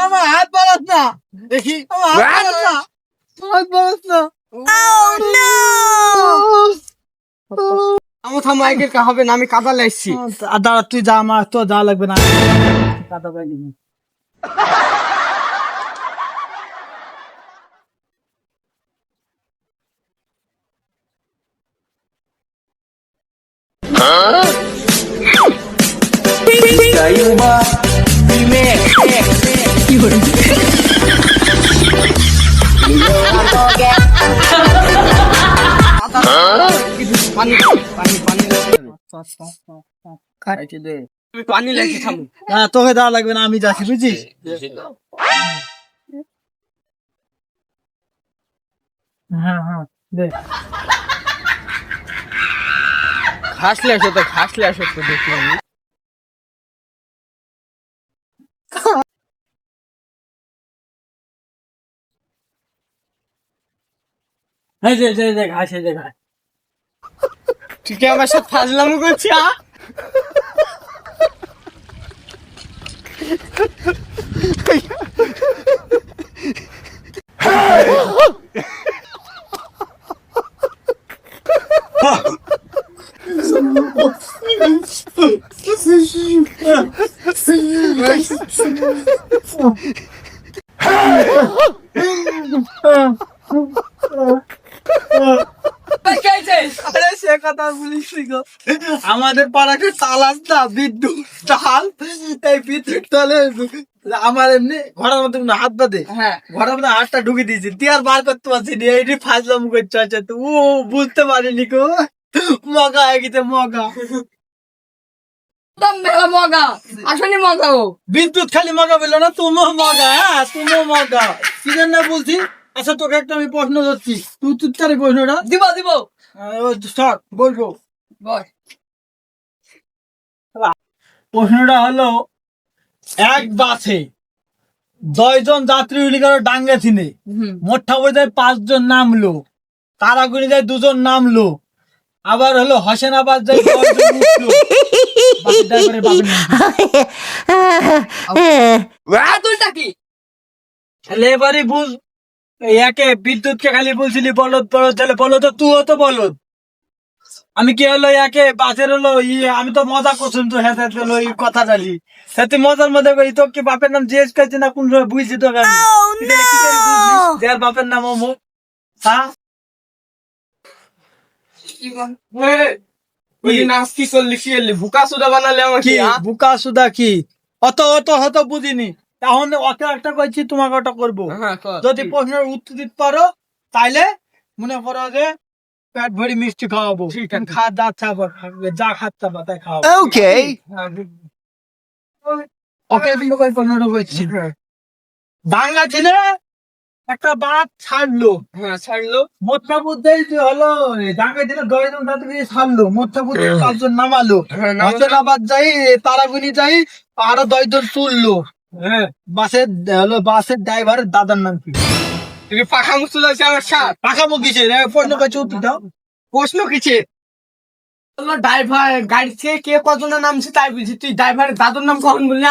আমার হাত বাড়াস না, দেখি আমার হাত বাড়াস না। আমার থামো, একের কা হবে না, আমি কাদা লাইছি। দাঁড়া, তুই যা, আমার তো যা লাগবে না। কাদা পাই দিবি। পানি পানি পানি খাইতে দে, আমি পানি লাইছি, থামো। হ্যাঁ, তোকে দেওয়া লাগবে না, আমি যাচ্ছি, বুঝছিস? হ্যাঁ হ্যাঁ, দে। ঘাসলে আসো তো, ঘাসলে আসো তো, দেখি আমি। এই যে ঘাস, এই যে ঘাস। তুই কি আমার সাথে ফাজলামো করছিস? আরে সে কথা বলিস গো, আমাদের পাড়াকে তাল আসতা বিদ্যুৎ তাল, এই বিদ্যুৎ তালে আমার এমনি ঘরের মধ্যে হাত বাঁধে, হ্যাঁ, ঘরের মধ্যে হাতটা ঢুকে দিয়েছি, তুই আর বার করতে পারছি না, এইটি ফাজলাম করছে। আচ্ছা, তো ও বুঝতে পারিনি গো, মগা হয়ে গেছে, মগা। মগা আসলে মগা, ও বিদ্যুৎ খালি মগা বললো না, তুমিও মগা। হ্যাঁ, তুমিও মগা, কি জন্য বলছি? আচ্ছা, তোকে একটা আমি প্রশ্ন করছি, তুই তুই প্রশ্নটা দিব দিব, বলবো। বল। প্রশ্নটা হলো, এক বাসে 10 জন যাত্রী উঠে গেল ডাঙ্গা ছিনে, মোট্টা বোঝায় 5 জন নামলো, তারাগুনি যায় 2 জন নামলো, আবার হলো হোসেনাবাদ যায় 10 জন উঠলো। বাসের ড্রাইভারের বাপের নাম কি? আতুলটা কি? তাহলে এবারে বুঝ, একে বিদ্যুৎকে খালি বলছিলি বলদ বলদ, তাহলে বলদ তো, তুইও তো বলদ। আমি কি হলো একে বাসের হলো আমি তো মজা করছিলাম, তো হ্যাঁ হলো এই কথা জানি, তুই মজার মধ্যে করি, তো কি বাপের নাম জিজ্ঞেস করছি না, কোন সময় বুঝছি তো আমি, তাহলে কি করে বুঝলি যার বাপের নাম অমুক? হ্যাঁ, বুকা সুদা বানালে আমার কি কি? বুকা সুদা কি? অত অত হত বুঝিনি, এখন ওকে একটা কইছি, তোমাকে ওটা করবো। হ্যাঁ, যদি প্রশ্নের উত্তর দিতে পারো তাইলে মনে করো যে পেট ভরি মিষ্টি খাওয়াবো, ঠিক আছে। খা যা চাবা, যা খাচ্ছা বা তাই খাওয়াবো। Okay. ওকে কিন্তু কই প্রশ্নটা কইছি, বাংলা ছেলে একটা বাদ ছাড়লো, হ্যাঁ, ছাড়লো। মোট্টা বুদ্ধই হলো ডাঙ্গা ছিল 10 জন যাত্রী ছাড়লো, মোট্টা বুদ্ধি 5 জন নামালো, হ্যাঁ, নামালো। হোসেনাবাদ যাই তারাগুনি যাই আরো 10 জন তুললো। হ্যাঁ, বাসের ড্রাইভারের দাদার নাম কি? তুমি পাখা মুসুল আছে আমার সাথ। পাকামো কিসে প্রশ্ন কাছে উত্তর দাও। প্রশ্ন কিছে? ড্রাইভার গাড়ি থেকে কে কজনের নামছে তাই বুঝি, তুই ড্রাইভারের দাদুর নাম কখন বললি?